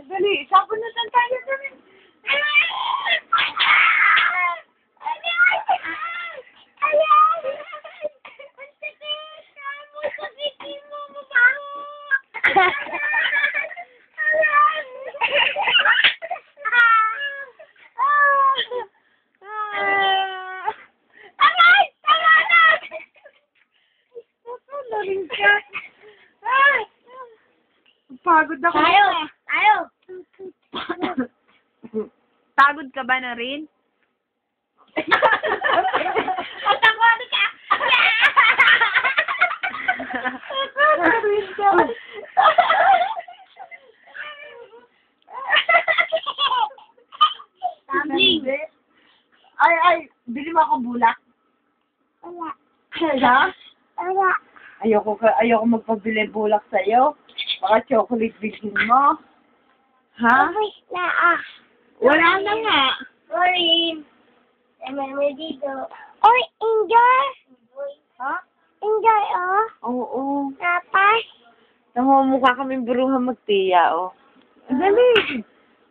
Dali, sabunutan tayo dali. Pagod ako. Tayo. Pagod ka ba na rin? Matangwari ka. Tumbling. Ay, bili mo ako bulak. Wala. Ha? Wala. Ayoko magpabili bulak sa'yo. Baka chocolate bilhin mo. Ha? Uy, na Wala na nga. Sorry. May dito. Oy, enjoy. Ha? Enjoy, oh. Oo. Tapos. Mukha kaming buruhan magtiya, oh. Dali!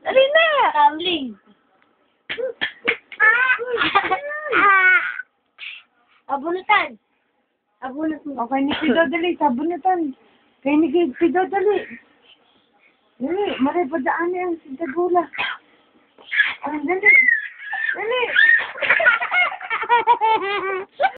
Dali na! Tumbling. Abunutan. Okay, ni Pido, dali. Sabunutan. Kay ni Pido, dali. Dali, maray pa daan yan si Dagula. Dali. Dali.